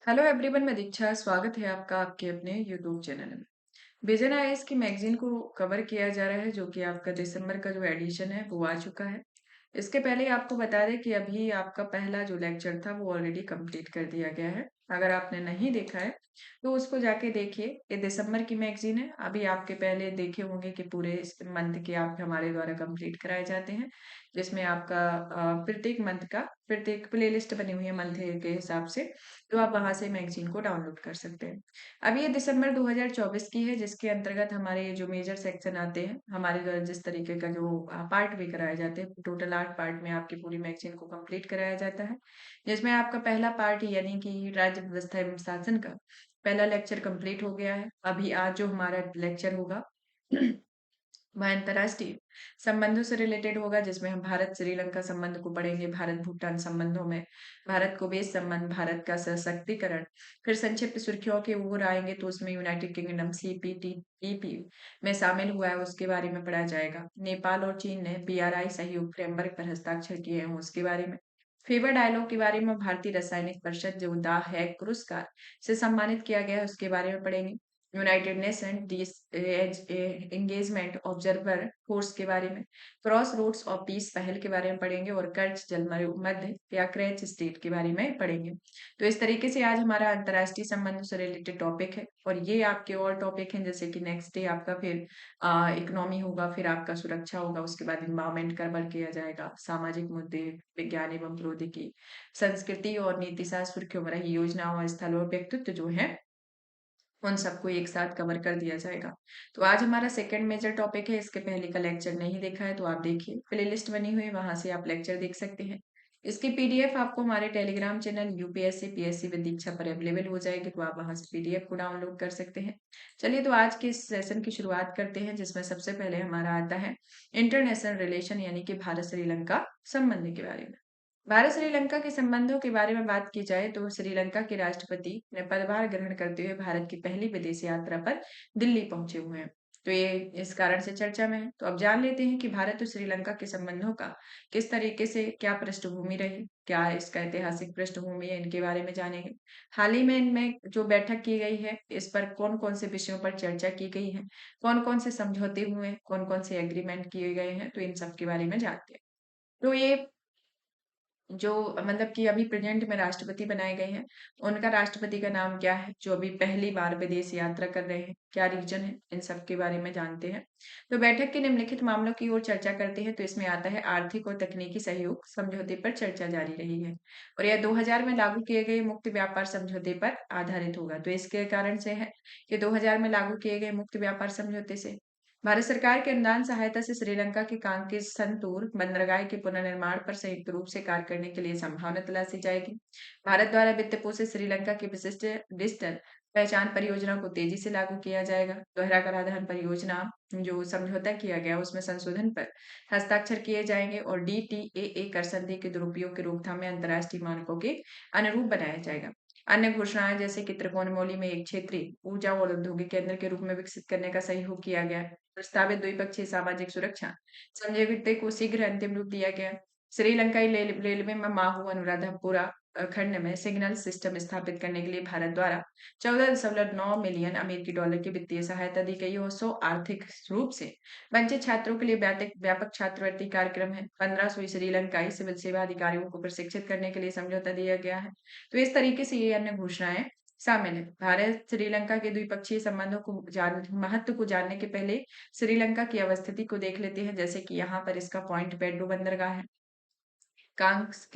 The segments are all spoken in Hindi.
हेलो एवरीवन, मैं दीक्षा। स्वागत है आपका आपके अपने यूट्यूब चैनल में। विजन आईएएस की मैगजीन को कवर किया जा रहा है, जो कि आपका दिसंबर का जो एडिशन है वो आ चुका है। इसके पहले आपको बता दें कि अभी आपका पहला जो लेक्चर था वो ऑलरेडी कंप्लीट कर दिया गया है। अगर आपने नहीं देखा है तो उसको जाके देखिए। ये दिसंबर की मैगजीन है। अभी आपके पहले देखे होंगे कि पूरे इस मंथ के आप हमारे द्वारा कंप्लीट कराए जाते हैं, जिसमें आपका प्रत्येक मंथ का प्रत्येक प्लेलिस्ट बनी हुई है मंथ के हिसाब से। तो आप वहां से मैगजीन को डाउनलोड कर सकते हैं। अब ये दिसंबर 2024 की है, जिसके अंतर्गत हमारे जो मेजर सेक्शन आते हैं, हमारे द्वारा जिस तरीके का जो पार्ट भी कराए जाते हैं, टोटल 8 पार्ट में आपकी पूरी मैगजीन को कंप्लीट कराया जाता है। जिसमें आपका पहला पार्ट यानी कि राज्य व्यवस्था एवं शासन का पहला लेक्चर कंप्लीट हो गया है। अभी आज जो हमारा लेक्चर होगा वह अंतर्राष्ट्रीय संबंधों से रिलेटेड होगा, जिसमें हम भारत श्रीलंका संबंध को पढ़ेंगे, भारत भूटान संबंधों में भारत को बेस संबंध, भारत का सशक्तिकरण। फिर संक्षिप्त सुर्खियों के ओर आएंगे तो उसमें यूनाइटेड किंगडम सीपीटीपीपी में शामिल हुआ है, उसके बारे में पढ़ा जाएगा। नेपाल और चीन ने बीआरआई सहयोग फ्रेमवर्क पर हस्ताक्षर किए हैं, उसके बारे में। फेवर डायलॉग के बारे में भारतीय रासायनिक परिषद जो द हैग पुरस्कार से सम्मानित किया गया है, उसके बारे में पढ़ेंगे। United nation engagement Observer Force के बारे में, क्रॉस रोड्स ऑफ पीस पहल के बारे में पढ़ेंगे और कर्ज जलवायु मध्य या क्रैच स्टेट के बारे में पढ़ेंगे। तो इस तरीके से आज हमारा अंतर्राष्ट्रीय संबंधों से रिलेटेड टॉपिक है, और ये आपके और टॉपिक हैं, जैसे कि नेक्स्ट डे आपका फिर इकोनॉमी होगा, फिर आपका सुरक्षा होगा, उसके बाद इन्वायरमेंट कवर किया जाएगा, सामाजिक मुद्दे, विज्ञान एवं प्रौद्योगिकी, संस्कृति और नीति शास्त्र, सुर्खियों में रही योजनाओं और स्थल और व्यक्तित्व जो है उन सबको एक साथ कवर कर दिया जाएगा। तो आज हमारा सेकंड मेजर टॉपिक है। इसके पहले का लेक्चर नहीं देखा है तो आप देखिए, प्लेलिस्ट बनी हुई है, वहां से आप लेक्चर देख सकते हैं। इसकी पीडीएफ आपको हमारे Telegram channel UPSC PSC with Diksha पर अवेलेबल हो जाएगी, तो आप वहां से पीडीएफ को डाउनलोड कर सकते हैं। चलिए, तो आज के इस सेशन की शुरुआत करते हैं, जिसमें सबसे पहले हमारा आता है इंटरनेशनल रिलेशन, यानी कि भारत श्रीलंका संबंध के बारे में। भारत श्रीलंका के संबंधों के बारे में बात की जाए तो श्रीलंका के राष्ट्रपति ने पदभार ग्रहण करते हुए भारत की पहली विदेश यात्रा पर दिल्ली पहुंचे हुए हैं। तो ये इस कारण से चर्चा में है। तो अब जान लेते हैं कि भारत और श्रीलंका के संबंधों का किस तरीके से क्या पृष्ठभूमि रही, क्या इसका ऐतिहासिक पृष्ठभूमि है, इनके बारे में जानेंगे। हाल ही में इनमें जो बैठक की गई है, इस पर कौन कौन से विषयों पर चर्चा की गई है, कौन कौन से समझौते हुए हैं, कौन कौन से एग्रीमेंट किए गए हैं, तो इन सब के बारे में जानते हैं। तो ये जो मतलब कि अभी प्रेजेंट में राष्ट्रपति बनाए गए हैं, उनका राष्ट्रपति का नाम क्या है, जो अभी पहली बार विदेश यात्रा कर रहे हैं, क्या रीजन है, इन सब के बारे में जानते हैं। तो बैठक के निम्नलिखित मामलों की ओर चर्चा करते हैं, तो इसमें आता है आर्थिक और तकनीकी सहयोग समझौते पर चर्चा जारी रही है, और यह 2000 में लागू किए गए मुक्त व्यापार समझौते पर आधारित होगा। तो इसके कारण से है कि 2000 में लागू किए गए मुक्त व्यापार समझौते से भारत सरकार के अनुदान सहायता से श्रीलंका के कांकेर संतूर बंदरगाह के पुनर्निर्माण पर संयुक्त रूप से कार्य करने के लिए संभावना तलाशी जाएगी। भारत द्वारा वित्त पोषित श्रीलंका की विशिष्ट डिजिटल पहचान परियोजना को तेजी से लागू किया जाएगा। दोहरा कराधान परियोजना जो समझौता किया गया उसमें संशोधन पर हस्ताक्षर किए जाएंगे, और डीटीएए कर संधि के दुरुपयोग की रोकथाम में अंतर्राष्ट्रीय मानकों के अनुरूप बनाया जाएगा। अन्य घोषणाएं जैसे कि त्रिकोणमिति में एक क्षेत्रीय ऊर्जा और औद्योगिक केंद्र के रूप में विकसित करने का सहयोग किया गया। प्रस्तावित द्विपक्षीय सामाजिक सुरक्षा समझौते को शीघ्र अंतिम रूप दिया गया। श्रीलंकाई रेलवे में माहू अनुराधापुरा खंड में सिग्नल सिस्टम स्थापित करने के लिए भारत द्वारा 14.9 मिलियन अमेरिकी डॉलर की वित्तीय सहायता दी गई, और 100 आर्थिक रूप से वंचित छात्रों के लिए व्यापक व्यापक छात्रवृत्ति कार्यक्रम है। 1500 श्रीलंकाई सिविल सेवा अधिकारियों को प्रशिक्षित करने के लिए समझौता दिया गया है। तो इस तरीके से ये अन्य घोषणाएं शामिल है। भारत श्रीलंका के द्विपक्षीय संबंधों को महत्व को जानने के पहले श्रीलंका की अवस्थिति को देख लेते हैं, जैसे कि यहाँ पर इसका पॉइंट पेड्रो बंदरगाह है, कांग्स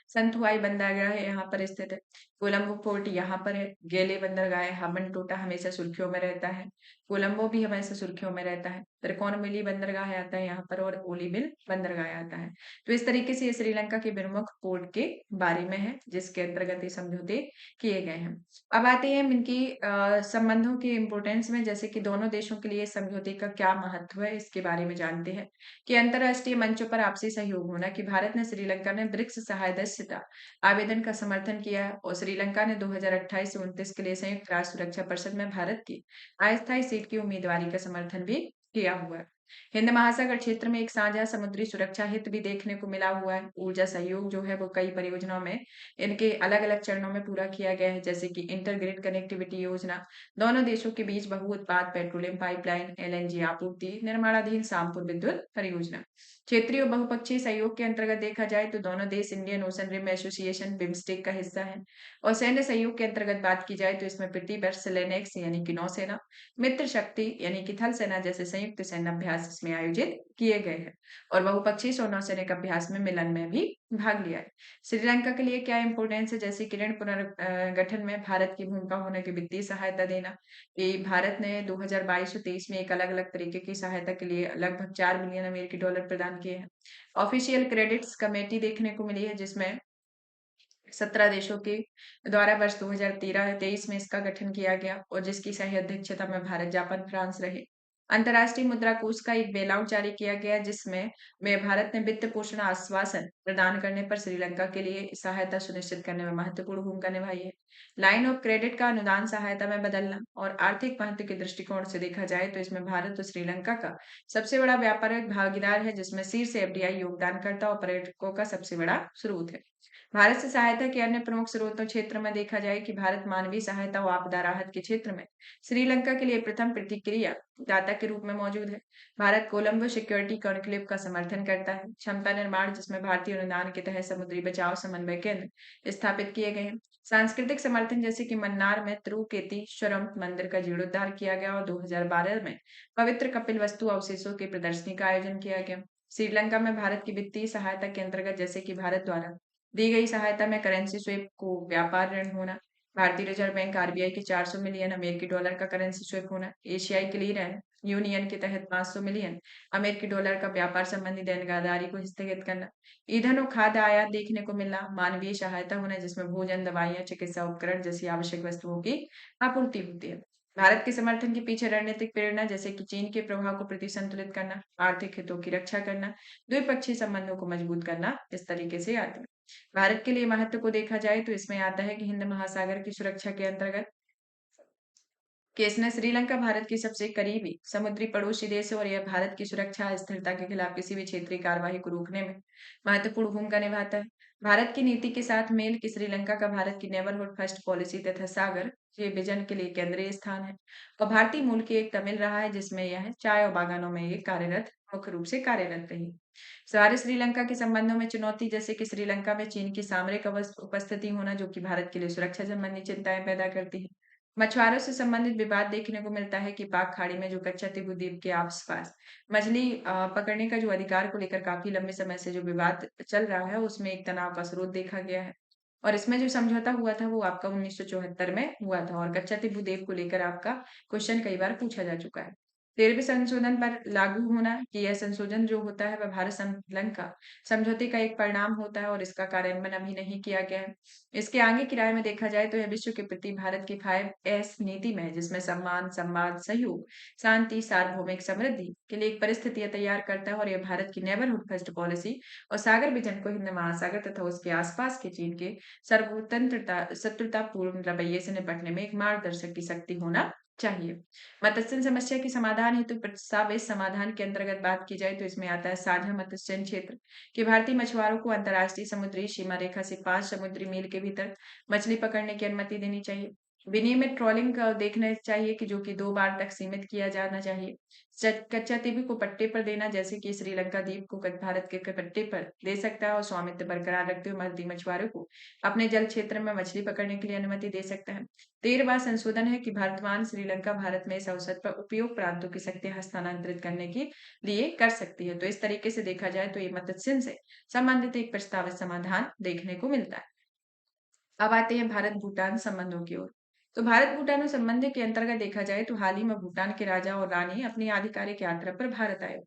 संथुआई बंदरगाह है यहाँ पर स्थित है, कोलंबो पोर्ट यहाँ पर है, गेले बंदरगाह है, हम्बनटोटा हमेशा सुर्खियों में रहता है, कोलंबो भी हमेशा सुर्खियों में रहता है, त्रिकोणमिली बंदरगाह आता है यहाँ पर, और ओलीविल बंदरगाह आता है। तो इस तरीके से ये श्रीलंका के प्रमुख पोर्ट के बारे में है, जिसके अंतर्गत ये समझौते किए गए हैं। अब आते हैं इनकी संबंधों की इम्पोर्टेंस में, जैसे कि दोनों देशों के लिए समझौते का क्या महत्व है, इसके बारे में जानते हैं। कि अंतर्राष्ट्रीय मंचों पर आपसी सहयोग होना, कि भारत ने श्रीलंका ने ब्रिक्स सदस्यता आवेदन का समर्थन किया है, और श्रीलंका ने 2028 से 29 के लिए संयुक्त राष्ट्र सुरक्षा परिषद में भारत की अस्थायी सीट की उम्मीदवारी का समर्थन भी किया हुआ है। हिंद महासागर क्षेत्र में एक साझा समुद्री सुरक्षा हित भी देखने को मिला हुआ है। ऊर्जा सहयोग जो है वो कई परियोजनाओं में इनके अलग-अलग चरणों में पूरा किया गया है, जैसे कि इंटर ग्रिड कनेक्टिविटी योजना, दोनों देशों के बीच बहु उत्पाद पेट्रोलियम पाइपलाइन, एलएनजी आपूर्ति, निर्माणाधीन सामपुर विद्युत परियोजना। क्षेत्रीय और बहुपक्षीय सहयोग के अंतर्गत देखा जाए तो दोनों देश Indian Ocean Rim Association BIMSTEC का हिस्सा है। और सैन्य सहयोग के अंतर्गत बात की जाए तो इसमें पृथ्वी पर सेलेनेक्स यानी कि नौसेना, मित्र शक्ति यानी कि थल सेना जैसे संयुक्त सैन्य अभ्यास इसमें आयोजित किए गए हैं। और बहुपक्षीय नौसैनिक अभ्यास में मिलन में भी भाग लिया है। श्रीलंका के लिए क्या इंपोर्टेंस है, जैसे कि ऋण पुनर्गठन में भारत की भूमिका होने की वित्तीय सहायता देना। ये भारत ने 2022 और 23 में एक अलग-अलग तरीके की सहायता के लिए लगभग 4 बिलियन अमेरिकी डॉलर प्रदान किए हैं। ऑफिशियल क्रेडिट्स कमेटी देखने को मिली है, जिसमें 17 देशों के द्वारा वर्ष 2013-23 में इसका गठन किया गया और जिसकी सह अध्यक्षता में भारत, जापान, फ्रांस रहे। अंतर्राष्ट्रीय मुद्रा कोष का एक बेलआउट जारी किया गया, जिसमें भारत ने वित्त पोषण आश्वासन प्रदान करने पर श्रीलंका के लिए सहायता सुनिश्चित करने में महत्वपूर्ण भूमिका निभाई है। लाइन ऑफ क्रेडिट का अनुदान सहायता में बदलना और आर्थिक महत्व के दृष्टिकोण से देखा जाए तो इसमें भारत और श्रीलंका का सबसे बड़ा व्यापारिक भागीदार है, जिसमें शीर्ष एफडीआई योगदानकर्ता और पर्यटकों का सबसे बड़ा स्रोत है। भारत से सहायता के अन्य प्रमुख स्रोतों क्षेत्र में देखा जाए कि भारत मानवीय सहायता और आपदा राहत के क्षेत्र में श्रीलंका के लिए प्रथम प्रतिक्रिया दाता के रूप में मौजूद है। भारत कोलंबो सिक्योरिटी कॉन्क्लेव का समर्थन करता है। क्षमता निर्माण, जिसमें भारतीय अनुदान के तहत समुद्री बचाव समन्वय केंद्र स्थापित किए गए हैं। सांस्कृतिक समर्थन, जैसे कि मन्नार में तिरुकेतीश्वरम मंदिर का जीर्णोद्धार किया गया और 2012 में पवित्र कपिलवस्तु अवशेषों की प्रदर्शनी का आयोजन किया गया। श्रीलंका में भारत की वित्तीय सहायता के अंतर्गत, जैसे कि भारत द्वारा दी गई सहायता में करेंसी स्वेप को व्यापार ऋण होना, भारतीय रिजर्व बैंक आरबीआई के 400 मिलियन अमेरिकी डॉलर का करेंसी स्वेप होना, एशियाई क्लीयरेंस यूनियन के तहत 500 मिलियन अमेरिकी डॉलर का व्यापार संबंधी देनदारी को स्थगित करना, ईंधन और खाद्य आयात देखने को मिलना, मानवीय सहायता होना जिसमें भोजन, दवाइयां, चिकित्सा उपकरण जैसी आवश्यक वस्तुओं की आपूर्ति होती है। भारत के समर्थन के पीछे रणनीतिक प्रेरणा, जैसे कि चीन के प्रभाव को प्रतिसंतुलित करना, आर्थिक हितों की रक्षा करना, द्विपक्षीय संबंधों को मजबूत करना, इस तरीके से आते हैं। भारत के लिए महत्व को देखा जाए तो इसमें आता है कि हिंद महासागर की सुरक्षा के अंतर्गत कि इसने श्रीलंका भारत की सबसे करीबी समुद्री पड़ोसी देश है और यह भारत की सुरक्षा स्थिरता के खिलाफ किसी भी क्षेत्रीय कार्यवाही को रोकने में महत्वपूर्ण भूमिका निभाता है। भारत की नीति के साथ मेल कि श्रीलंका का भारत की नेबरहुड फर्स्ट पॉलिसी तथा सागर के विजन के लिए केंद्रीय स्थान है और भारतीय मूल की एक तमिल रहा है, जिसमें यह चाय और बागानों में एक कार्यरत मुख्य रूप से कार्यरत रही। सारे श्रीलंका के संबंधों में चुनौती, जैसे कि श्रीलंका में चीन की सामरिक उपस्थिति होना, जो कि भारत के लिए सुरक्षा संबंधी चिंताएं पैदा करती है। मछुआरों से संबंधित विवाद देखने को मिलता है कि पाक खाड़ी में जो कच्चा तिबू द्वीप के आसपास मछली पकड़ने का जो अधिकार को लेकर काफी लंबे समय से जो विवाद चल रहा है, उसमें एक तनाव का स्रोत देखा गया है। और इसमें जो समझौता हुआ था वो आपका 1974 में हुआ था और कच्चा तिबू द्वीप को लेकर आपका क्वेश्चन कई बार पूछा जा चुका है। 13वें संशोधन पर लागू होना कि यह संशोधन जो होता है वह भारत श्रीलंका समझौते का एक परिणाम होता है और इसका कार्यान्वयन अभी नहीं किया गया है। इसके आगे की राय में देखा जाए तो यह विश्व के प्रति भारत की 5S नीति में, जिसमें सम्मान, संवाद, सहयोग, शांति, सार्वभौमिक समृद्धि के लिए एक परिस्थितियां तैयार करता है और यह भारत की नेबरहुड फर्स्ट पॉलिसी और सागर विजन को हिंद महासागर तथा उसके आसपास के चीन के सर्वतंत्रता शत्रुतापूर्ण रवैये से निपटने में एक मार्गदर्शक की शक्ति होना चाहिए। मत्स्य समस्या के समाधान हेतु प्रस्तावित समाधान के अंतर्गत बात की जाए तो इसमें आता है साझा मत्स्य क्षेत्र कि भारतीय मछुआरों को अंतर्राष्ट्रीय समुद्री सीमा रेखा से 5 समुद्री मील के भीतर मछली पकड़ने की अनुमति देनी चाहिए। विनियमित ट्रॉलिंग देखना चाहिए कि जो कि 2 बार तक सीमित किया जाना चाहिए। कच्चा तेबी को पट्टे पर देना, जैसे कि श्रीलंका द्वीप को भारत के पट्टे पर दे सकता है और स्वामित्व बरकरार रखते हुए भारतीय मछुआरों को अपने जल क्षेत्र में मछली पकड़ने के लिए अनुमति दे सकता है। 13वां संशोधन है कि भारतवान श्रीलंका भारत में इस अवसर पर उपयोग प्रांतों की शक्ति हस्तांतरित करने के लिए कर सकती है। तो इस तरीके से देखा जाए तो ये मत्स्य से संबंधित एक प्रस्तावित समाधान देखने को मिलता है। अब आते हैं भारत भूटान संबंधों की ओर। तो भारत भूटान संबंध के अंतर्गत देखा जाए तो हाल ही में भूटान के राजा और रानी अपनी आधिकारिक यात्रा पर भारत आए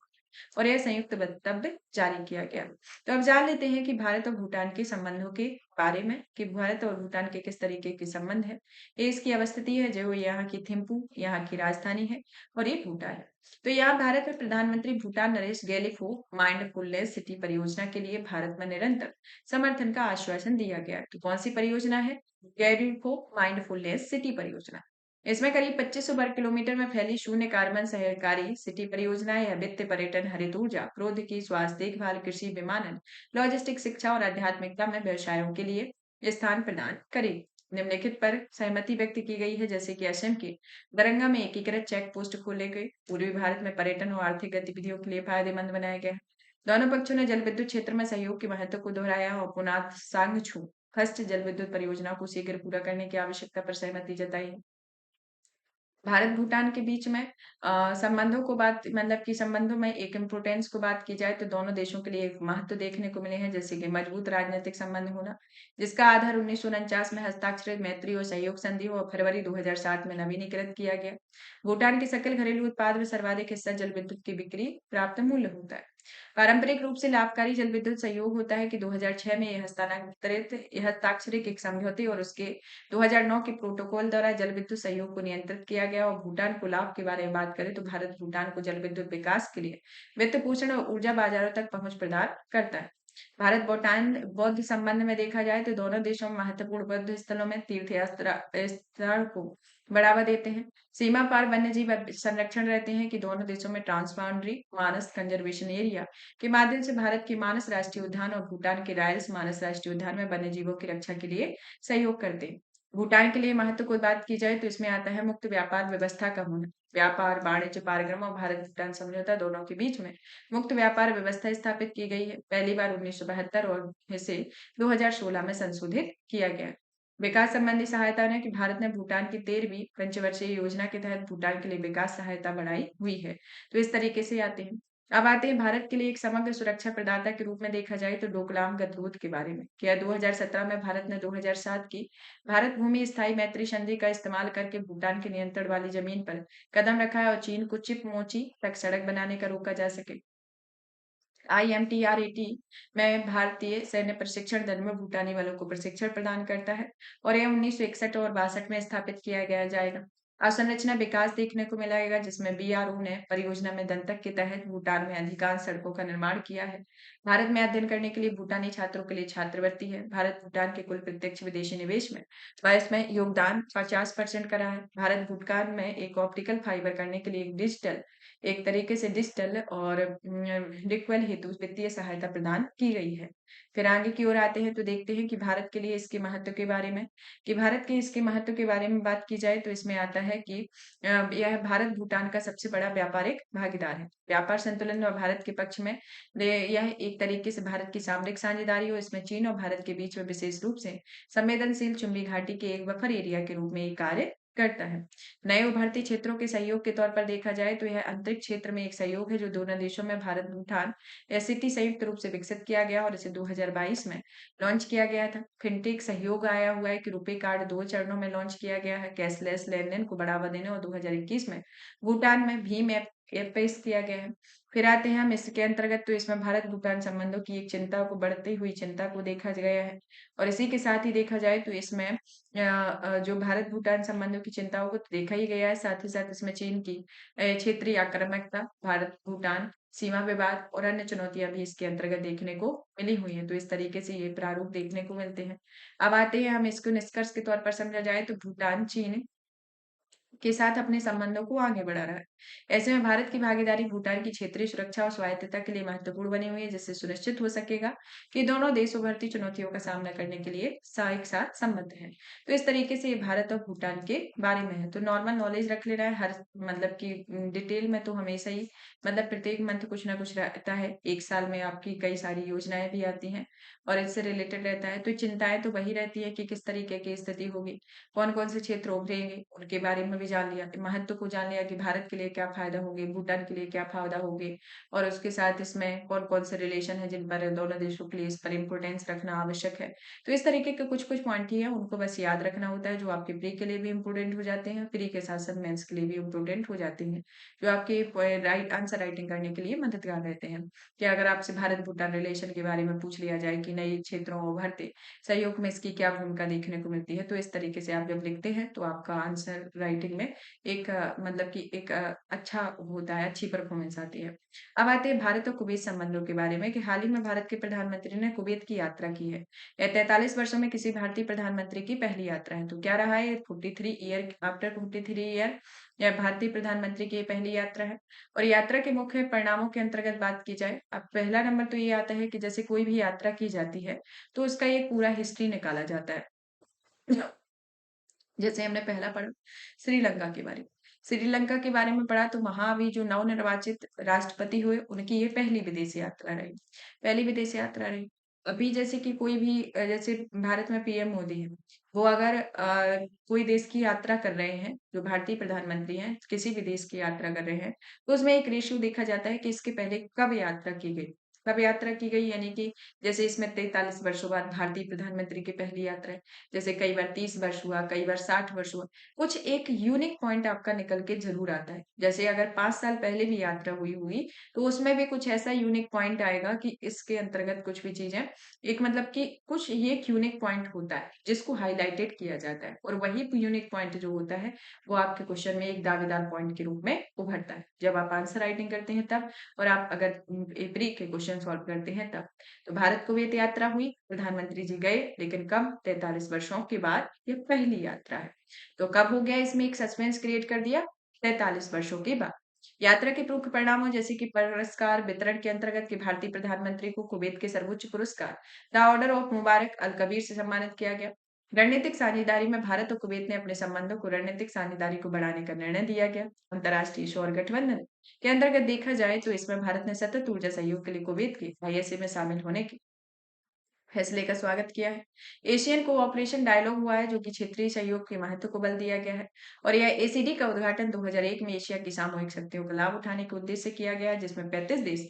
और यह संयुक्त वक्तव्य जारी किया गया। तो अब जान लेते हैं कि भारत और भूटान के संबंधों के बारे में कि भारत और भूटान के किस तरीके के संबंध है। ये इसकी अवस्थिति है, जो यहाँ की थिम्पू यहाँ की राजधानी है और ये भूटान है। तो यहाँ भारत में प्रधानमंत्री भूटान नरेश गैलीफो माइंडफुलनेस सिटी परियोजना के लिए भारत में निरंतर समर्थन का आश्वासन दिया गया। तो कौन सी परियोजना है? गैलीफो माइंडफुलनेस सिटी परियोजना। इसमें करीब 2500 वर्ग किलोमीटर में फैली शून्य कार्बन सहकारी सिटी परियोजनाएं या वित्त पर्यटन हरित ऊर्जा प्रौद्योगिकी स्वास्थ्य देखभाल कृषि विमानन लॉजिस्टिक शिक्षा और आध्यात्मिकता में व्यवसायों के लिए स्थान प्रदान करेगी। निम्नलिखित पर सहमति व्यक्त की गई है, जैसे कि असम के दरंगा में एकीकृत चेक पोस्ट खोले गए, पूर्वी भारत में पर्यटन और आर्थिक गतिविधियों के लिए फायदेमंद बनाया गया है। दोनों पक्षों ने जल विद्युत क्षेत्र में सहयोग के महत्व को दोहराया और पुनात सांगछू खस्ट जल विद्युत परियोजना को शीघ्र पूरा करने की आवश्यकता पर सहमति जताई है। भारत भूटान के बीच में संबंधों को बात मतलब कि संबंधों में एक इम्पोर्टेंस को बात की जाए तो दोनों देशों के लिए एक महत्व देखने को मिले हैं, जैसे कि मजबूत राजनीतिक संबंध होना, जिसका आधार 1949 में हस्ताक्षरित मैत्री और सहयोग संधि और फरवरी 2007 में नवीनीकृत किया गया। भूटान के सकल घरेलू उत्पाद में सर्वाधिक हिस्सा जल विद्युत की बिक्री प्राप्त मूल्य होता है। पारंपरिक रूप से लाभकारी जल विद्युत सहयोग होता है कि 2006 में यह हस्ताक्षरित एक समझौते और उसके 2009 के प्रोटोकॉल द्वारा जल विद्युत सहयोग को नियंत्रित किया गया। और भूटान को लाभ के बारे में बात करें तो भारत भूटान को जल विद्युत विकास के लिए वित्त पोषण और ऊर्जा बाजारों तक पहुंच प्रदान करता है। भारत भूटान बौद्ध संबंध में देखा जाए तो दोनों देशों में महत्वपूर्ण बौद्ध स्थलों में तीर्थ यात्रा स्थल को बढ़ावा देते हैं। सीमा पार वन्यजीव संरक्षण रहते हैं कि दोनों देशों में ट्रांसबाउंड्री मानस कंजर्वेशन एरिया के माध्यम से भारत के मानस राष्ट्रीय उद्यान और भूटान के रायल्स मानस राष्ट्रीय उद्यान में वन्यजीवों की रक्षा के लिए सहयोग करते हैं। भूटान के लिए महत्व की बात की जाए तो इसमें आता है मुक्त व्यापार व्यवस्था का होना। व्यापार वाणिज्य पारगम और भारत भूटान समझौता दोनों के बीच में मुक्त व्यापार व्यवस्था स्थापित की गई है, पहली बार 1972 और इसे 2016 में संशोधित किया गया। विकास संबंधी सहायता ने कि भारत ने भूटान की 13वीं पंचवर्षीय योजना के तहत भूटान के लिए विकास सहायता बढ़ाई हुई है। तो इस तरीके से आते हैं। अब आते हैं भारत के लिए एक समग्र सुरक्षा प्रदाता के रूप में देखा जाए तो डोकलाम गठबंधन के बारे में। क्या 2017 में भारत ने 2007 की भारत भूमि स्थायी मैत्री संधि का इस्तेमाल करके भूटान के नियंत्रण वाली जमीन पर कदम रखा है और चीन को चिप मोची तक सड़क बनाने का रोका जा सके। IMTRAT में भारतीय सैन्य प्रशिक्षण दल में भूटानी वालों को प्रशिक्षण प्रदान करता है और यह 1961 और 62 में स्थापित किया गया जाएगा। अवसंरचना विकास देखने को मिलेगा, जिसमें BRO ने परियोजना में दंतक के तहत भूटान में अधिकांश सड़कों का निर्माण किया है। भारत में अध्ययन करने के लिए भूटानी छात्रों के लिए छात्रवृत्ति है। भारत भूटान के कुल प्रत्यक्ष विदेशी निवेश में 22 में योगदान 50% करा है। भारत भूटान में एक ऑप्टिकल फाइबर करने के लिए एक तरीके से डिजिटल और रिक्वेल हेतु वित्तीय सहायता प्रदान की गई है। फिर आगे की ओर आते हैं तो देखते हैं कि भारत के लिए इसके महत्व के बारे में कि भारत के इसके महत्व के बारे में बात की जाए तो इसमें आता है कि यह भारत भूटान का सबसे बड़ा व्यापारिक भागीदार है। व्यापार संतुलन और भारत के पक्ष में यह एक तरीके से भारत की सामरिक साझेदारी हो, इसमें चीन और भारत के बीच में विशेष रूप से संवेदनशील चुंबी घाटी के एक बफर एरिया के रूप में ये कार्य करता है। नए उभरती क्षेत्रों के सहयोग के तौर पर देखा जाए तो यह अंतरिक्ष क्षेत्र में एक सहयोग है जो दोनों देशों में भारत भूटान एससीटी संयुक्त रूप से विकसित किया गया और इसे 2022 में लॉन्च किया गया था। फिनटेक सहयोग आया हुआ है कि रुपे कार्ड 2 चरणों में लॉन्च किया गया है, कैशलेस लेन-देन को बढ़ावा देने और 2021 में भूटान में भीम ऐप पेश किया गया है। फिर आते हैं हम इसके अंतर्गत तो इसमें भारत भूटान संबंधों की एक चिंता को बढ़ती हुई चिंता को देखा गया है और इसी के साथ ही देखा जाए तो इसमें जो भारत भूटान संबंधों की चिंताओं को तो देखा ही गया है, साथ ही साथ इसमें चीन की क्षेत्रीय आक्रामकता, भारत भूटान सीमा विवाद और अन्य चुनौतियां भी इसके अंतर्गत देखने को मिली हुई हैं। तो इस तरीके से ये प्रारूप देखने को मिलते हैं। अब आते हैं हम इसको निष्कर्ष के तौर पर समझा जाए तो भूटान चीन के साथ अपने संबंधों को आगे बढ़ा रहा है। ऐसे में भारत की भागीदारी भूटान की क्षेत्रीय सुरक्षा और स्वायत्तता के लिए महत्वपूर्ण बनी हुई है, जिससे सुनिश्चित हो सकेगा कि दोनों देश उभरती चुनौतियों का सामना करने के लिए एक साथ संबद्ध हैं। तो इस तरीके से ये भारत और भूटान के बारे में है। तो नॉर्मल नॉलेज रख लेना है हर मतलब कि डिटेल में तो हमेशा ही मतलब प्रत्येक मंथ कुछ ना कुछ रहता है। एक साल में आपकी कई सारी योजनाएं भी आती हैं और इससे रिलेटेड रहता है। तो चिंताएं तो वही रहती है कि किस तरीके की स्थिति होगी, कौन-कौन से क्षेत्र उभरेंगे, उनके बारे में भी जान लिया, महत्व को जान लिया कि भारत के लिए क्या फ़ायदा होंगे, भूटान के लिए क्या फ़ायदा होंगे और उसके साथ इसमें कौन-कौन से रिलेशन हैं जिन पर दोनों देशों के लिए इस पर इम्पोर्टेंस रखना आवश्यक है। तो इस तरीके के कुछ-कुछ पॉइंट ही हैं, उनको बस याद रखना होता है, जो आपके प्री के लिए भी इम्पोर्टेंट हो जाते हैं, प्री के साथ-साथ मेंस के लिए भी इम्पोर्टेंट हो जाते हैं, जो आपके राइट आंसर राइटिंग करने के लिए मददगार रहते हैं। कि अगर आपसे भारत-भूटान रिलेशन के बारे में पूछ लिया जाए कि नए क्षेत्रों में उभरते सहयोग में इसकी क्या भूमिका देखने को मिलती है, तो इस तरीके से आप जब लिखते हैं, तो आपका आंसर राइटिंग में एक मतलब कि एक अच्छा होता है, अच्छी परफॉर्मेंस आती है। अब आते हैं भारत और कुवैत संबंधों के बारे में कि हाल ही में भारत के प्रधानमंत्री ने कुवैत की यात्रा की है। यह 43 वर्षों में किसी भारतीय प्रधानमंत्री की पहली यात्रा है। तो क्या रहा है? 43 ईयर आफ्टर 43 ईयर यह भारतीय प्रधानमंत्री की ये पहली यात्रा है। और यात्रा के मुख्य परिणामों के अंतर्गत बात की जाए, अब पहला नंबर तो ये आता है कि जैसे कोई भी यात्रा की जाती है, तो उसका एक पूरा हिस्ट्री निकाला जाता है। जैसे हमने पहला पढ़ा श्रीलंका के बारे में। श्रीलंका के बारे में पढ़ा तो वहाँ अभी जो नवनिर्वाचित राष्ट्रपति हुए, उनकी ये पहली विदेश यात्रा रही। पहली विदेश यात्रा रही। अभी जैसे कि कोई भी जैसे भारत में पीएम मोदी है, वो अगर कोई देश की यात्रा कर रहे हैं, जो भारतीय प्रधानमंत्री हैं, किसी भी देश की यात्रा कर रहे हैं, तो उसमें एक रेशियो देखा जाता है कि इसके पहले कब यात्रा की गई। कब यात्रा की गई यानी कि जैसे इसमें 43 वर्षों बाद भारतीय प्रधानमंत्री की पहली यात्रा है। जैसे कई बार 30 वर्ष हुआ, कई बार 60 वर्ष हुआ। कुछ एक यूनिक पॉइंट आपका निकल के ज़रूर आता है। जैसे अगर 5 साल पहले भी यात्रा हुई हुई, तो उसमें भी कुछ ऐसा यूनिक पॉइंट आएगा कि इसके अंतर्गत कुछ भी चीज़ें एक मतलब कि कुछ ये एक यूनिक पॉइंट होता है, जिसको हाइलाइटेड किया जाता है और वही यूनिक पॉइंट जो होता है, वो आपके क्वेश्चन में एक दावेदार पॉइंट के रूप में उभरता है। जब आप आंसर राइटिंग करते हैं तब और आप अगर प्री के क्वेश्चन सॉल्व करते हैं तब। तो भारत कुवैत यात्रा हुई, प्रधानमंत्री जी गए, लेकिन कब? 43 वर्षों के बाद ये पहली यात्रा है। तो कब हो गया? इसमें एक सस्पेंस क्रिएट कर दिया 43 वर्षों के बाद। यात्रा के प्रमुख परिणामों जैसे कि पुरस्कार वितरण के अंतर्गत कि भारतीय प्रधानमंत्री को कुवैत के सर्वोच्च पुरस्कार द ऑर्डर ऑफ मुबारक अल कबीर से सम्मानित किया गया। रणनीतिक साझेदारी में भारत और कुवैत ने अपने संबंधों को रणनीतिक साझेदारी को बढ़ाने का निर्णय दिया गया। अंतर्राष्ट्रीय सौर गठबंधन के अंतर्गत देखा जाए तो इसमें भारत ने सतत ऊर्जा सहयोग के लिए कुवैत के आईएसए में शामिल होने की फैसले का स्वागत किया है। एशियन कोऑपरेशन डायलॉग हुआ है जो कि क्षेत्रीय सहयोग के महत्व को बल दिया गया है और यह एसीडी का उद्घाटन 2001 में एशिया की सामूहिक शक्तियों का लाभ उठाने के उद्देश्य से किया गया है जिसमें 35 देश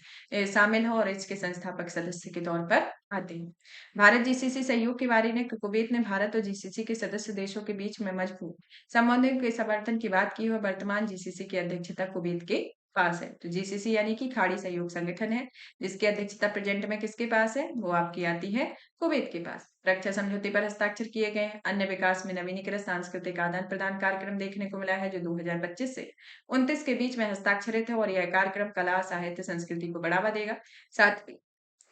शामिल हैं और इसके संस्थापक सदस्य के तौर पर आते हैं। भारत जीसीसी सहयोग के बारे में कुवैत ने भारत और जीसीसी के सदस्य देशों के बीच में मजबूत संबंधों के समर्थन की बात की और वर्तमान जीसीसी की अध्यक्षता कुवैत के पास है। तो जीसीसी यानी कि खाड़ी सहयोग संगठन है जिसकी अध्यक्षता प्रेजेंट में किसके पास है? वो आपकी आती है कुवैत के पास। रक्षा समझौते पर हस्ताक्षर किए गए हैं। अन्य विकास में नवीनीकृत सांस्कृतिक आदान प्रदान कार्यक्रम देखने को मिला है जो 2025 से 29 के बीच में हस्ताक्षरित है और यह कार्यक्रम कला साहित्य संस्कृति को बढ़ावा देगा। साथ ही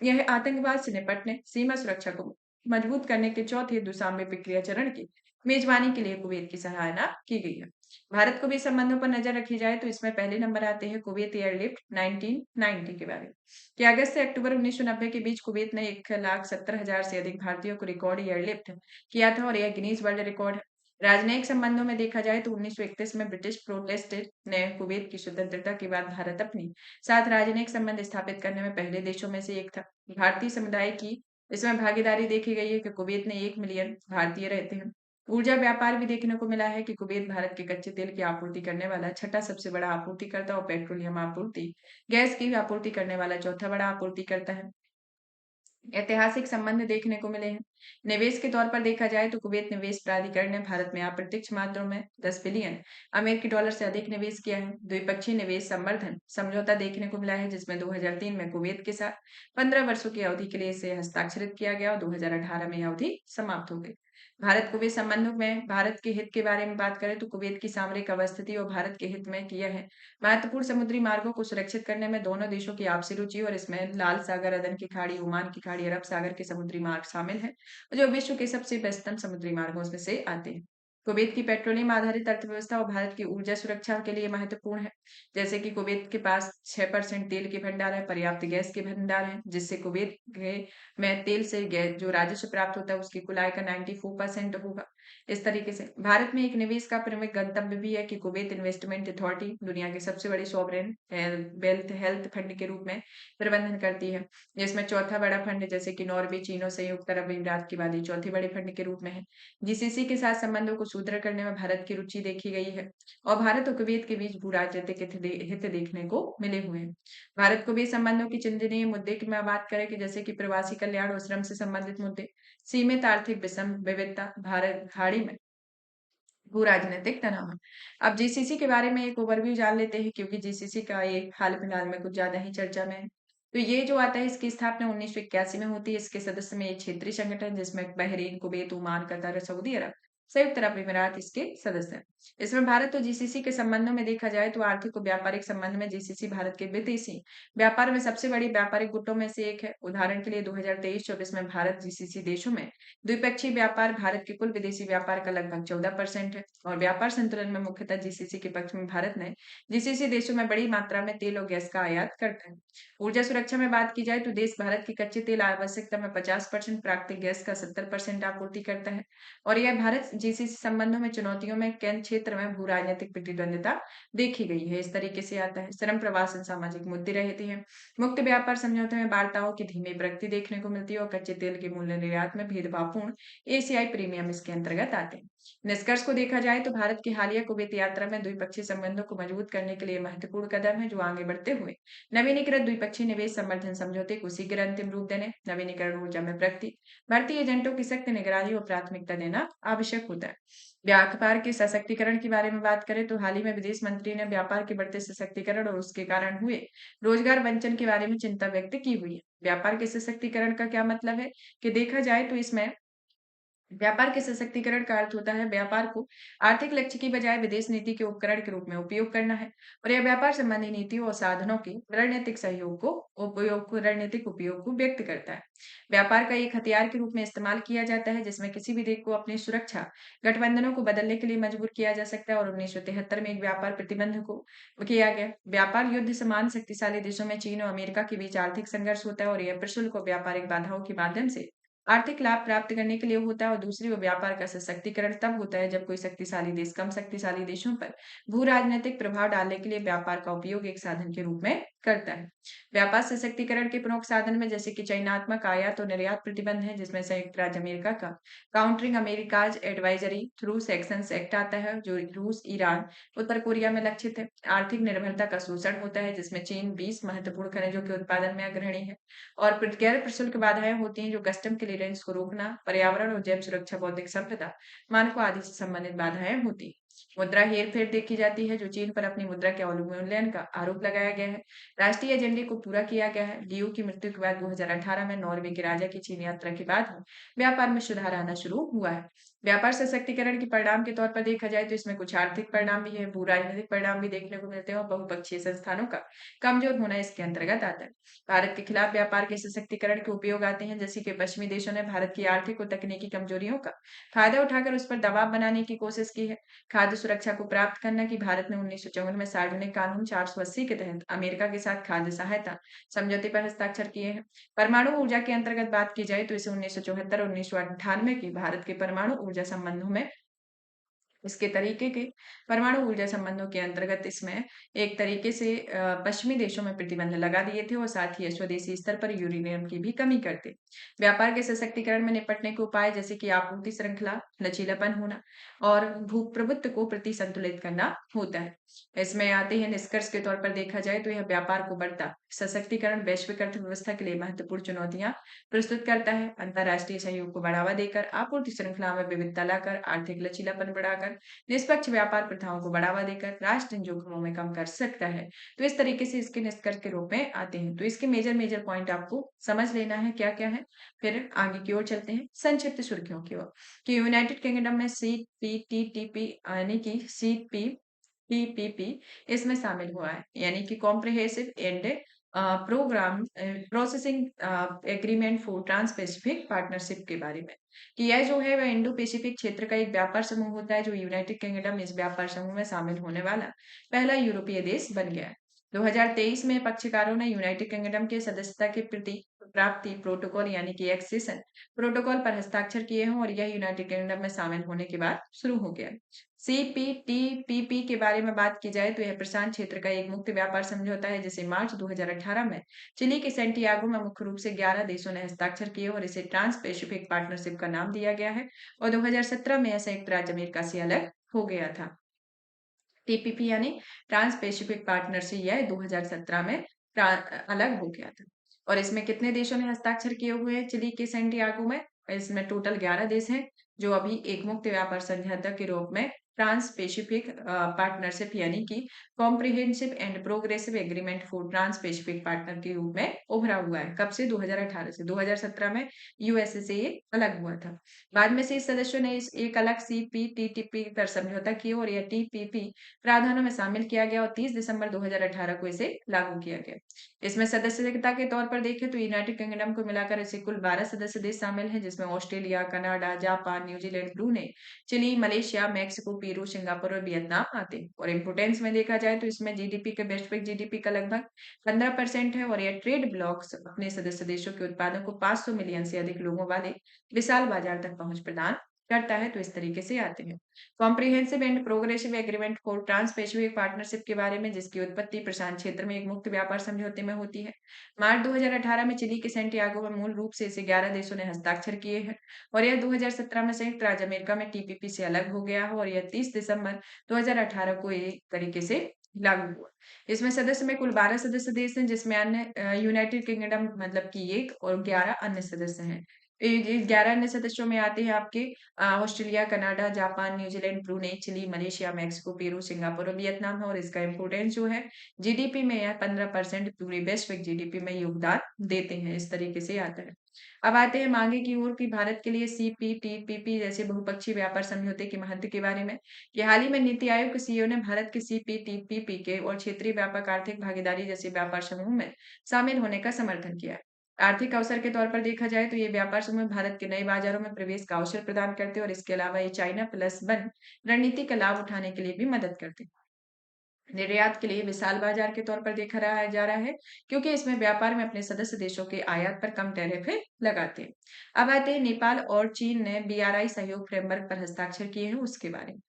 यह आतंकवाद से निपटने सीमा सुरक्षा को मजबूत करने के चौथे दुशांबे प्रक्रिया चरण की मेजबानी के लिए कुवैत की सराहना की गई है। भारत को भी संबंधों पर नजर रखी जाए तो इसमें पहले नंबर आते हैं कुवैत एयरलिफ्ट 1990 के बारे में कि अगस्त से अक्टूबर 1990 के बीच कुवैत ने 1,70,000 से अधिक भारतीयों को रिकॉर्ड एयरलिफ्ट किया था और यह गिनीज वर्ल्ड रिकॉर्ड है। राजनयिक संबंधों में देखा जाए तो 1931 में ब्रिटिश प्रोटेस्टेंट ने कुवैत की स्वतंत्रता के बाद भारत अपनी साथ राजनयिक संबंध स्थापित करने में पहले देशों में से एक था। भारतीय समुदाय की इसमें भागीदारी देखी गई है कि कुवैत में 1 मिलियन भारतीय रहते हैं। ऊर्जा व्यापार भी देखने को मिला है कि कुवैत भारत के कच्चे तेल की आपूर्ति करने वाला छठा सबसे बड़ा आपूर्तिकर्ता और पेट्रोलियम आपूर्ति गैस की भी आपूर्ति करने वाला चौथा बड़ा आपूर्तिकर्ता है। ऐतिहासिक संबंध देखने को मिले हैं। निवेश के तौर पर देखा जाए तो कुवैत निवेश प्राधिकरण ने भारत में अप्रत्यक्ष मात्रा में 10 बिलियन अमेरिकी डॉलर से अधिक निवेश किया है। द्विपक्षीय निवेश संवर्धन समझौता देखने को मिला है जिसमें 2003 में कुवैत के साथ 15 वर्षों की अवधि के लिए इसे हस्ताक्षरित किया गया और 2018 में यह अवधि समाप्त हो गई। भारत कुवैत संबंधों में भारत के हित के बारे में बात करें तो कुवैत की सामरिक अवस्थिति और भारत के हित में किया है। महत्वपूर्ण समुद्री मार्गों को सुरक्षित करने में दोनों देशों की आपसी रुचि और इसमें लाल सागर, अदन की खाड़ी, ओमान की खाड़ी, अरब सागर के समुद्री मार्ग शामिल हैं, जो विश्व के सबसे व्यस्तम समुद्री मार्गों में से आते हैं। कुवैत की पेट्रोलियम आधारित अर्थव्यवस्था और भारत की ऊर्जा सुरक्षा के लिए महत्वपूर्ण है। जैसे कि कुवैत के पास 6% तेल के भंडार है, पर्याप्त गैस के भंडार हैं, जिससे कुवैत के में तेल से जो राजस्व प्राप्त होता है उसकी कुल आय का 94% होगा। इस तरीके से भारत में एक निवेश का प्रमुख गंतव्य भी है कि कुवैत इन्वेस्टमेंट अथॉरिटी दुनिया के सबसे बड़े सॉवरेन वेल्थ हेल्थ फंड के रूप में प्रबंधन करती है जिसमें चौथा बड़ा फंड जैसे कि नॉर्वे, चीन और संयुक्त अरब अमीरात के बाद ये चौथे बड़े फंड के रूप में है। जीसीसी के साथ संबंधों को सुदृढ़ करने में भारत की रुचि देखी गई है और भारत और कुवैत के बीच भू राजनीतिक हित देखने को मिले हुए हैं। भारत को भी संबंधों की चिंतनीय मुद्दे की मैं बात करें कि जैसे कि प्रवासी कल्याण और श्रम से संबंधित मुद्दे, सीमित आर्थिक विषम विविधता, भारत खाड़ी में भू राजनीतिक तनाव। अब जीसीसी के बारे में एक ओवरव्यू जान लेते हैं क्योंकि जीसीसी का ये हाल फिलहाल में कुछ ज्यादा ही चर्चा में है। तो ये जो आता है इसकी स्थापना 1981 में होती है। इसके सदस्य में एक क्षेत्रीय संगठन जिसमें Bahrain, Kuwait, Oman, Qatar, Saudi Arab संयुक्त अरब अमीरात इसके सदस्य हैं। इसमें भारत और जीसीसी के संबंधों में देखा जाए तो आर्थिक और व्यापारिक संबंध में जीसीसी भारत के विदेशी व्यापार में सबसे बड़ी व्यापारिक गुटों में से एक है। उदाहरण के लिए 2023-24 में भारत जीसीसी देशों में द्विपक्षीय व्यापार भारत के कुल विदेशी व्यापार का लगभग 14% है और व्यापार संतुलन में मुख्यतः जीसीसी के पक्ष में भारत ने जीसीसी देशों में बड़ी मात्रा में तेल और गैस का आयात करता है। ऊर्जा सुरक्षा में बात की जाए तो देश भारत की कच्चे तेल आवश्यकता में 50%, प्राकृतिक गैस का 70% आपूर्ति करता है और यह भारत जीसीसी संबंधों में चुनौतियों में केंद्र क्षेत्र में भू राजनीतिक प्रतिद्वंदिता देखी गई है। इस तरीके से आता है। श्रम प्रवासन सामाजिक मुद्दे रहते हैं। मुक्त व्यापार समझौते में वार्ताओं की धीमी प्रगति देखने को मिलती है और कच्चे तेल के मूल्य निर्यात में भेदभावपूर्ण एसीआई प्रीमियम इसके अंतर्गत आते हैं। निष्कर्ष को देखा जाए तो भारत की हालिया कुवैत यात्रा में द्विपक्षीय संबंधों को मजबूत करने के लिए महत्वपूर्ण कदम है जो आगे बढ़ते हुए नवीनीकृत द्विपक्षीय निवेश संवर्धन समझौते को शीघ्र अंतिम रूप देने, नवीनीकरण ऊर्जा में प्रगति, भारतीय एजेंटों की सख्त निगरानी और प्राथमिकता देना आवश्यक होता है। व्यापार के सशक्तिकरण के बारे में बात करें तो हाल ही में विदेश मंत्री ने व्यापार के बढ़ते सशक्तिकरण और उसके कारण हुए रोजगार वंचन के बारे में चिंता व्यक्त की हुई है। व्यापार के सशक्तिकरण का क्या मतलब है कि देखा जाए तो इसमें व्यापार के सशक्तिकरण का अर्थ होता है व्यापार को आर्थिक लक्ष्य की बजाय विदेश नीति के उपकरण के रूप में उपयोग करना है और यह व्यापार संबंधी नीतियों और साधनों के रणनीतिक उपयोग को व्यक्त करता है। व्यापार का एक हथियार के रूप में इस्तेमाल किया जाता है जिसमें किसी भी देश को अपनी सुरक्षा गठबंधनों को बदलने के लिए मजबूर किया जा सकता है और 1973 में एक व्यापार प्रतिबंध को किया गया। व्यापार युद्ध समान शक्तिशाली देशों में चीन और अमेरिका के बीच आर्थिक संघर्ष होता है और यह प्रशुल्क और व्यापारिक बाधाओं के माध्यम से आर्थिक लाभ प्राप्त करने के लिए होता है और दूसरी ओर व्यापार का सशक्तिकरण तब होता है जब कोई शक्तिशाली देश कम शक्तिशाली देशों पर भू राजनीतिक प्रभाव डालने के लिए व्यापार का उपयोग एक साधन के रूप में करता है। व्यापार सशक्तिकरण के प्रमुख साधन में जैसे कि चयनात्मक आयात और निर्यात प्रतिबंध है जिसमें संयुक्त राज्य अमेरिका का Countering America's Adversaries Through Sanctions Act आता है जो रूस, ईरान, उत्तर कोरिया में लक्षित है। आर्थिक निर्भरता का शोषण होता है जिसमें चीन 20 महत्वपूर्ण खनिजों के उत्पादन में अग्रणी है और गैर प्रशुल्क बाधाएं होती हैं जो कस्टम क्लीयरेंस को रोकना, पर्यावरण और जैव सुरक्षा, बौद्धिक संपदा मानकों आदि से संबंधित बाधाएं होती हैं। मुद्रा हेरफेर देखी जाती है जो चीन पर अपनी मुद्रा के अवमूल्यन का आरोप लगाया गया है। राष्ट्रीय एजेंडे को पूरा किया गया है। लियू की मृत्यु के बाद 2018 में नॉर्वे के राजा की चीन यात्रा के बाद व्यापार में सुधार आना शुरू हुआ है। व्यापार सशक्तिकरण के परिणाम के तौर पर देखा जाए तो इसमें कुछ आर्थिक परिणाम भी है, भू राजनीतिक परिणाम भी देखने को मिलते हैं और बहुपक्षीय संस्थानों का कमजोर होना इसके अंतर्गत आता है। भारत के खिलाफ व्यापार के सशक्तिकरण के उपयोग आते हैं जैसे कि पश्चिमी देशों ने भारत की आर्थिक और तकनीकी कमजोरियों का फायदा उठाकर उस पर दबाव बनाने की कोशिश की है। खाद्य सुरक्षा को प्राप्त करना कि भारत ने 1954 में सार्वजनिक कानून 480 के तहत अमेरिका के साथ खाद्य सहायता समझौते पर हस्ताक्षर किए हैं। परमाणु ऊर्जा के अंतर्गत बात की जाए तो इसे 1974 और 1998 की भारत के परमाणु ऊर्जा संबंधों में इसके तरीके के परमाणु ऊर्जा संबंधों के अंतर्गत इसमें एक तरीके से पश्चिमी देशों में प्रतिबंध लगा दिए थे और साथ ही स्वदेशी स्तर पर यूरेनियम की भी कमी करते। व्यापार के सशक्तिकरण में निपटने के उपाय जैसे कि आपूर्ति श्रृंखला लचीलापन होना और भूप्रभुत्व को प्रति संतुलित करना होता है। इसमें आते हैं निष्कर्ष के तौर पर देखा जाए तो यह व्यापार को बढ़ता सशक्तिकरण वैश्विक अर्थव्यवस्था के लिए महत्वपूर्ण चुनौतियां प्रस्तुत करता है। अंतर्राष्ट्रीय सहयोग को बढ़ावा देकर आपूर्ति श्रृंखला में विविधता लाकर आर्थिक लचीलापन बढ़ाकर निष्पक्ष व्यापार प्रथाओं को बढ़ावा देकर राष्ट्र इन जोखिमों में कम कर सकता है। तो इस तरीके से इसके निष्कर्ष के रूप में आते हैं। तो इसके मेजर मेजर पॉइंट आपको समझ लेना है क्या क्या है। फिर आगे की ओर चलते हैं संक्षिप्त सुर्खियों की ओर कि यूनाइटेड किंगडम में सीपीटीपीपी यानी कि सीपीपीपी इसमें शामिल हुआ है यानी कि Comprehensive and Programme Processing Agreement for Trans Pacific Partnership के बारे में कि यह जो है वह इंडो पैसिफिक क्षेत्र का एक व्यापार समूह होता है जो यूनाइटेड किंगडम इस व्यापार समूह में शामिल होने वाला पहला यूरोपीय देश बन गया है। 2023 में पक्षकारों ने यूनाइटेड किंगडम के सदस्यता के प्रति प्राप्ति प्रोटोकॉल यानी कि एक्सेशन प्रोटोकॉल पर हस्ताक्षर किए हैं और यह यूनाइटेड किंगडम में शामिल होने के बाद शुरू हो गया। सीपीटीपीपी के बारे में बात की जाए तो यह प्रशांत क्षेत्र का एक मुक्त व्यापार समझौता है जिसे मार्च 2018 में चिली के सेंटियागो में मुख्य रूप से 11 देशों ने हस्ताक्षर किए और इसे ट्रांस पैसिफिक पार्टनरशिप का नाम दिया गया है और 2017 में यह संयुक्त राज्य अमेरिका से अलग हो गया था। टीपीपी यानी ट्रांस पैसिफिक पार्टनरशिप यह 2017 में अलग हो गया था और इसमें कितने देशों ने हस्ताक्षर किए हुए हैं चिली के सेंटियागो में? इसमें टोटल 11 देश हैं जो अभी एक मुक्त व्यापार समझौता के रूप में ट्रांस पैसिफिक पार्टनरशिप यानी कि Comprehensive and Progressive Agreement for Trans Pacific Partner के रूप में उभरा हुआ है। कब से? 2018 से। 2017 में यूएसए से ये अलग हुआ था। बाद में से इस सदस्यों ने इस एक अलग सीपीटीपीपी पर समझौता किया और यह टीपीपी प्रावधानों में शामिल किया गया और 30 दिसंबर 2018 को इसे लागू किया गया। इसमें सदस्यता के तौर पर देखें तो यूनाइटेड किंगडम को मिलाकर इसे कुल 12 सदस्य देश शामिल हैं, जिसमें Australia, Canada, Japan, New Zealand, Brunei, Chile, Malaysia, Mexico, Peru, Singapore और वियतनाम आते हैं। और इम्पोर्टेंस में देखा जाए तो इसमें जीडीपी के वैश्विक जीडीपी का लगभग 15% है और यह ट्रेड ब्लॉक्स अपने सदस्य देशों के उत्पादों को 500 मिलियन से अधिक लोगों वाले विशाल बाजार तक पहुंच प्रदान करता है। तो इस तरीके से आते हैं Comprehensive and Progressive Agreement for Trans Pacific Partnership के बारे में, जिसकी उत्पत्ति प्रशांत क्षेत्र में एक मुक्त व्यापार समझौते में होती है। मार्च 2018 में चिली के सेंटियागो में मूल रूप से इसे 11 देशों ने हस्ताक्षर किए हैं और यह 2017 में संयुक्त राज्य अमेरिका में टीपीपी से अलग हो गया है और यह 30 दिसंबर 2018 को एक तरीके से लागू हुआ। इसमें सदस्य में कुल 12 सदस्य देश हैं, जिसमें अन्य यूनाइटेड किंगडम मतलब कि एक और 11 अन्य सदस्य हैं। 11 अन्य सदस्यों में आते हैं आपके Australia, Canada, Japan, New Zealand, Brunei, Chile, Malaysia, Mexico, Peru, Singapore और वियतनाम है और इसका इम्पोर्टेंस जो है जीडीपी में यह 15% पूरी वैश्विक जीडीपी में योगदान देते हैं। इस तरीके से आता है। अब आते हैं मांगे की ओर कि भारत के लिए सीपीटीपीपी जैसे बहुपक्षीय व्यापार समझौते के महत्व के बारे में कि हाल ही में नीति आयोग के सीईओ ने भारत के सीपीटीपीपी के और क्षेत्रीय व्यापक आर्थिक भागीदारी जैसे व्यापार समूह में शामिल होने का समर्थन किया है। आर्थिक अवसर के तौर पर देखा जाए तो ये व्यापार समूह भारत के नए बाजारों में प्रवेश का अवसर प्रदान करते हैं और इसके अलावा ये चाइना प्लस वन रणनीति का लाभ उठाने के लिए भी मदद करते हैं। निर्यात के लिए विशाल बाजार के तौर पर देखा रहा जा रहा है, क्योंकि इसमें व्यापार में अपने सदस्य देशों के आयात पर कम टैरिफ लगाते हैं। अब आते हैं नेपाल और चीन ने बीआरआई सहयोग फ्रेमवर्क पर हस्ताक्षर किए हैं उसके बारे में।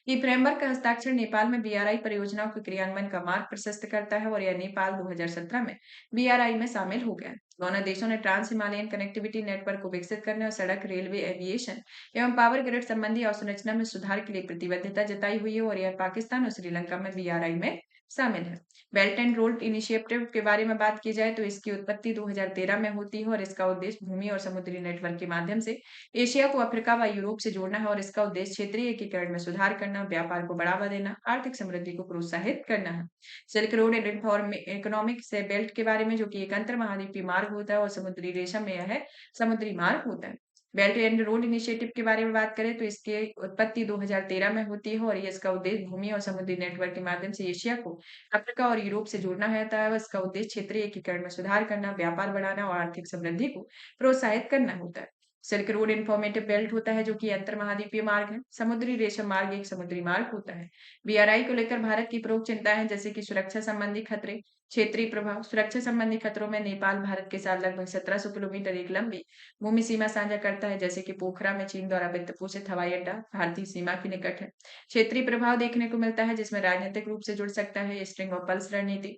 ये फ्रेमवर्क का हस्ताक्षर नेपाल में बीआरआई परियोजनाओं के क्रियान्वयन का मार्ग प्रशस्त करता है और यह नेपाल 2017 में बीआरआई में शामिल हो गया है। दोनों देशों ने ट्रांस हिमालयन कनेक्टिविटी नेटवर्क को विकसित करने और सड़क, रेलवे, एविएशन एवं पावर ग्रिड संबंधी अवसंरचना में सुधार के लिए प्रतिबद्धता जताई हुई है और यह पाकिस्तान और श्रीलंका में बीआरआई में शामिल है। बेल्ट एंड रोड इनिशिएटिव के बारे में बात की जाए तो इसकी उत्पत्ति 2013 में होती है और इसका उद्देश्य भूमि और समुद्री नेटवर्क के माध्यम से एशिया को अफ्रीका व यूरोप से जोड़ना है और इसका उद्देश्य क्षेत्रीय एकीकरण में सुधार करना, व्यापार को बढ़ावा देना, आर्थिक समृद्धि को प्रोत्साहित करना है। सिल्क रोड एंड इकोनॉमिक से बेल्ट के बारे में, जो कि एक अंतर महाद्वीपीय मार्ग होता है और समुद्री रेशम में यह समुद्री मार्ग होता है। बेल्ट एंड रोड इनिशिएटिव के बारे में बात करें तो इसकी उत्पत्ति 2013 में होती है और ये इसका उद्देश्य भूमि और समुद्री नेटवर्क के माध्यम से एशिया को अफ्रीका और यूरोप से जोड़ना रहता है और इसका उद्देश्य क्षेत्रीय एकीकरण में सुधार करना, व्यापार बढ़ाना और आर्थिक समृद्धि को प्रोत्साहित करना होता है। सिल्क रोड इन्फॉर्मेटिव बेल्ट होता है, जो कि अंतर महाद्वीपीय मार्ग है। समुद्री रेशम मार्ग एक समुद्री मार्ग होता है। बीआरआई को लेकर भारत की प्रमुख चिंताएं जैसे कि सुरक्षा संबंधी खतरे, क्षेत्रीय प्रभाव। सुरक्षा संबंधी खतरों में नेपाल भारत के साथ लगभग 1700 किलोमीटर एक लंबी भूमि सीमा साझा करता है, जैसे कि पोखरा में चीन द्वारा वित्त पोषित हवाई अड्डा भारतीय सीमा के निकट है। क्षेत्रीय प्रभाव देखने को मिलता है जिसमें राजनीतिक रूप से जुड़ सकता है स्ट्रिंग ऑफ पल्स रणनीति,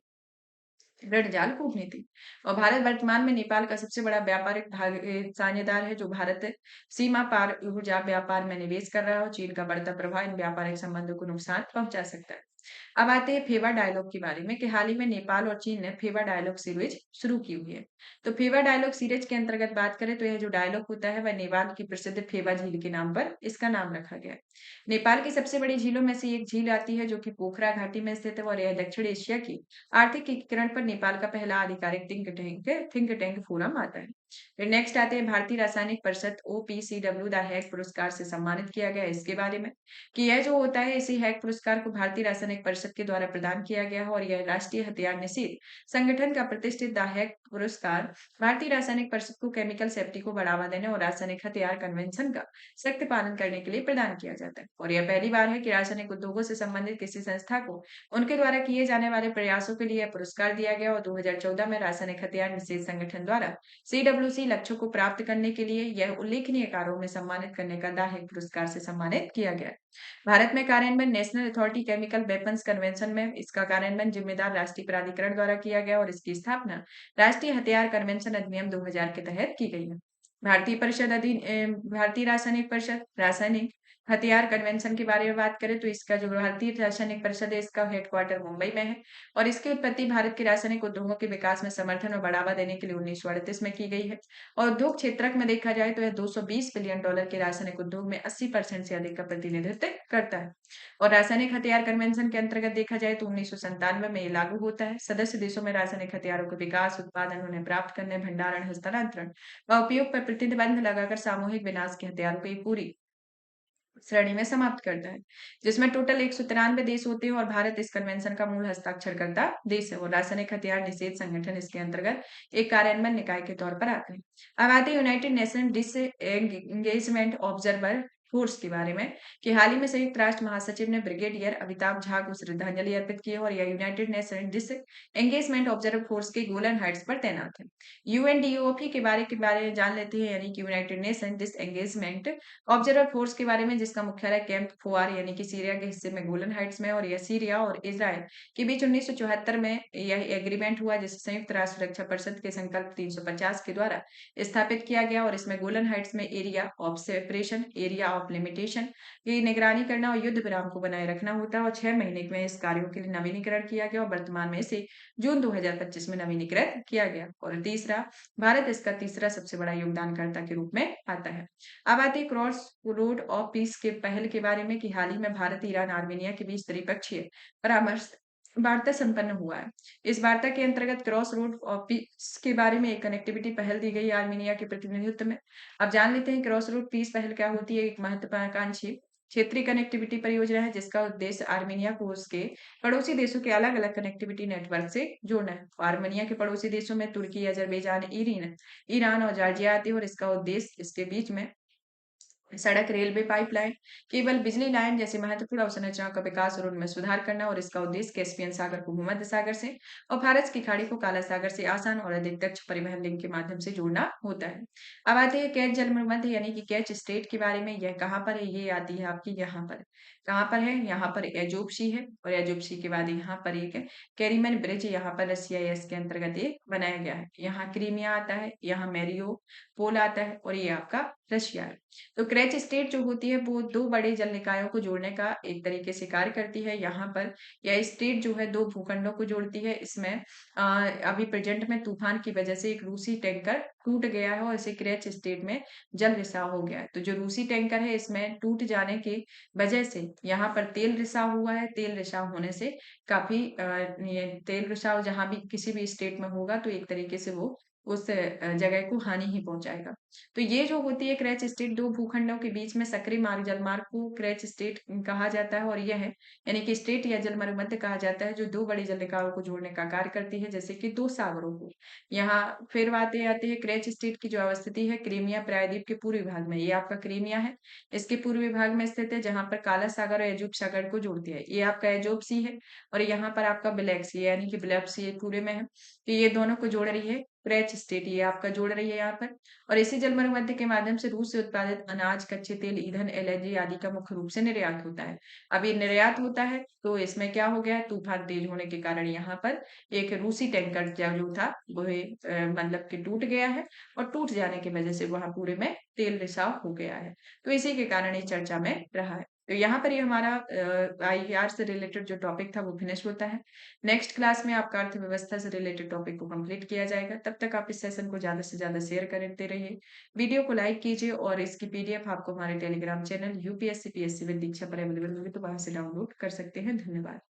रणजाल कूटनीति। और भारत वर्तमान में नेपाल का सबसे बड़ा व्यापारिक साझेदार है, जो भारत सीमा पार ऊर्जा व्यापार में निवेश कर रहा है और चीन का बढ़ता प्रभाव इन व्यापारिक संबंधों को नुकसान पहुंचा सकता है। अब आते हैं फेवा डायलॉग के बारे में कि हाल ही में नेपाल और चीन ने फेवा डायलॉग सीरीज शुरू की हुई है। तो फेवा डायलॉग सीरीज के अंतर्गत बात करें तो यह जो डायलॉग होता है वह नेपाल की प्रसिद्ध फेवा झील के नाम पर इसका नाम रखा गया है। नेपाल की सबसे बड़ी झीलों में से एक झील आती है, जो कि पोखरा घाटी में स्थित है और यह दक्षिण एशिया की आर्थिक एकीकरण पर नेपाल का पहला आधिकारिक थिंक टैंक फोरम आता है। फिर नेक्स्ट आते हैं भारतीय रासायनिक परिषद OPCW द हैक पुरस्कार से सम्मानित किया गया है। इसके बारे में कि यह जो होता है, इसी हैक पुरस्कार को भारतीय रासायनिक परिषद के द्वारा प्रदान किया गया है और यह राष्ट्रीय हथियार निषेध संगठन का प्रतिष्ठित द हैक पुरस्कार भारतीय रासायनिक परिषद को केमिकल सेफ्टी को बढ़ावा देने और रासायनिक हथियार कन्वेंशन का सख्त पालन करने के लिए प्रदान किया जाता है। और यह पहली बार है कि रासायनिक उद्योगों से संबंधित किसी संस्था को उनके द्वारा किए जाने वाले प्रयासों के लिए यह पुरस्कार दिया गया और 2014 में रासायनिक हथियार निषेध संगठन द्वारा CWC लक्ष्यों को प्राप्त करने के लिए यह उल्लेखनीय कार्यों में सम्मानित करने का द हैक पुरस्कार से सम्मानित किया गया। भारत में कार्यान्वयन national authority chemical weapons convention में इसका कार्यान्वयन जिम्मेदार राष्ट्रीय प्राधिकरण द्वारा किया गया और इसकी स्थापना राष्ट्रीय हथियार कन्वेंशन अधिनियम 2000 के तहत की गई है। भारतीय रासायनिक परिषद रासायनिक हथियार कन्वेंशन के बारे में बात करें तो इसका जो भारतीय रासायनिक परिषद है इसका हेडक्वार्टर मुंबई में है और इसकी उत्पत्ति भारत के रासायनिक उद्योगों के विकास में समर्थन और बढ़ावा देने के लिए 1938 में की गई है और उद्योग क्षेत्र में देखा जाए तो यह 220 बिलियन डॉलर के रासायनिक उद्योग में 80% से अधिक का प्रतिनिधित्व करता है और रासायनिक हथियार कन्वेंशन के अंतर्गत देखा जाए तो 1997 में ये लागू होता है। सदस्य देशों में रासायनिक हथियारों के विकास, उत्पादन, उन्हें प्राप्त करने, भंडारण, हस्तांतरण व उपयोग पर प्रतिबंध लगाकर सामूहिक विनाश के हथियारों की पूरी श्रेणी में समाप्त करता है, जिसमें टोटल 193 देश होते हैं और भारत इस कन्वेंशन का मूल हस्ताक्षरकर्ता देश है और रासायनिक हथियार निषेध संगठन इसके अंतर्गत एक कार्यान्वयन निकाय के तौर पर आते हैं। अब आते हैं United Nation Disengagement Observer Force के बारे में कि हाल ही में संयुक्त राष्ट्र महासचिव ने ब्रिगेडियर अमिताभ झा को श्रद्धांजलि अर्पित की है और यह United Nation Disengagement Observer Force के गोलन हाइट्स पर तैनात है। यूएनडीओपी के बारे में जान लेते हैं यानी कि United Nation Disengagement Observer Force के बारे में जिसका मुख्यालय कैंप फोआर यानी कि सीरिया के हिस्से में गोलन हाइट्स में और यह सीरिया और इजराइल के बीच 1974 में यह एग्रीमेंट हुआ जिसे संयुक्त राष्ट्र सुरक्षा परिषद के संकल्प 350 के द्वारा स्थापित किया गया और इसमें गोलन हाइट्स में area of separation, area of limitation की निगरानी करना और युद्ध विराम को बनाए रखना होता है और 6 महीने में इस कार्यों के लिए नवीनीकरण किया गया और वर्तमान में इसे जून 2025 में नवीनीकृत किया गया और तीसरा भारत इसका तीसरा सबसे बड़ा योगदानकर्ता के रूप में आता है। अब आती है क्रॉस रोड ऑफ पीस के पहल के बारे में कि हाल ही में भारत, ईरान, आर्मेनिया के बीच त्रिपक्षीय परामर्श वार्ता संपन्न हुआ है। इस वार्ता के अंतर्गत क्रॉस रोड ऑफ पीस के बारे में एक कनेक्टिविटी पहल दी गई आर्मेनिया के प्रतिनिधित्व में। अब जान लेते हैं क्रॉस रोड पीस पहल क्या होती है। एक महत्वाकांक्षी क्षेत्रीय कनेक्टिविटी परियोजना है जिसका उद्देश्य आर्मेनिया को उसके पड़ोसी देशों के अलग-अलग कनेक्टिविटी नेटवर्क से जोड़ना है। आर्मेनिया के पड़ोसी देशों में तुर्की, अजरबैजान, ईरान और जॉर्जिया आते हैं और इसका उद्देश्य इसके बीच में सड़क, रेलवे पाइपलाइन, केबल, बिजली लाइन जैसी महत्वपूर्ण अवसंरचनाओं का विकास और उनमें सुधार करना और इसका उद्देश्य कैस्पियन सागर को भूमध्य सागर से और फारस की खाड़ी को काला सागर से आसान और अधिक दक्ष परिवहन लिंक के माध्यम से जोड़ना होता है। अब आते हैं कैच जलमर्मध्य यानी कि कैच स्टेट के बारे में। यह कहाँ पर है? ये आती है आपकी यहाँ पर। कहाँ पर है? यहाँ पर एजोप्सी है और एजोप्सी के बाद यहाँ पर एक कैरीमन ब्रिज यहाँ पर सीआईएस के अंतर्गत ये बनाया गया है। यहाँ क्रीमिया आता है, यहाँ मैरियो पोल आता है और ये आपका रशिया है। तो क्रेच स्टेट जो होती है वो दो बड़े जल निकायों को जोड़ने का एक तरीके से कार्य करती है। यहाँ पर यह स्टेट जो है दो भूखंडों को जोड़ती है। इसमें अभी प्रेजेंट में तूफान की वजह से एक रूसी टैंकर टूट गया है और इसे क्रेच स्टेट में जल रिसाव हो गया है। तो जो रूसी टैंकर है इसमें टूट जाने की वजह से यहाँ पर तेल रिसाव हुआ है। तेल रिसाव होने से काफी ये तेल रिसाव जहाँ भी किसी भी स्टेट में होगा तो एक तरीके से वो उस जगह को हानि ही पहुंचाएगा। तो ये जो होती है क्रेच स्टेट दो भूखंडों के बीच में सक्रिय मार्ग जलमार्ग को क्रेच स्टेट कहा जाता है और यह है यानी कि स्टेट या जलमार्ग मध्य कहा जाता है जो दो बड़ी जल निकायों को जोड़ने का कार्य करती है जैसे कि दो सागरों को। यहाँ फिर बातें आती है क्रेच स्टेट की जो अवस्थिति है क्रीमिया प्रायद्वीप के पूर्वी भाग में। ये आपका क्रीमिया है, इसके पूर्वी भाग में स्थित है जहां पर काला सागर और एजोब सागर को जोड़ती है। ये आपका एजोब सी है और यहाँ पर आपका ब्लैक सी यानी कि ब्लैक सी पूरे में है। तो ये दोनों को जोड़ रही है क्रेच स्टेट, ये आपका जोड़ रही है यहाँ पर और इसी जलमर्ग मध्य के माध्यम से रूस से उत्पादित अनाज, कच्चे तेल, ईंधन, एलएनजी आदि का मुख्य रूप से निर्यात होता है। अब ये निर्यात होता है तो इसमें क्या हो गया है तूफान तेज होने के कारण यहाँ पर एक रूसी टैंकर जो था वो मतलब कि टूट गया है और टूट जाने की वजह से वहां पूरे में तेल रिसाव हो गया है। तो इसी के कारण ये चर्चा में रहा है। तो यहाँ पर ये हमारा आईआर से रिलेटेड जो टॉपिक था वो फिनिश होता है। नेक्स्ट क्लास में आपका अर्थव्यवस्था से रिलेटेड टॉपिक को कंप्लीट किया जाएगा। तब तक आप इस सेशन को ज्यादा से ज्यादा शेयर करते रहिए, वीडियो को लाइक कीजिए और इसकी पीडीएफ आपको हमारे Telegram channel UPSC PSC with Diksha पर अवेलेबल होगी तो वहां से डाउनलोड कर सकते हैं। धन्यवाद।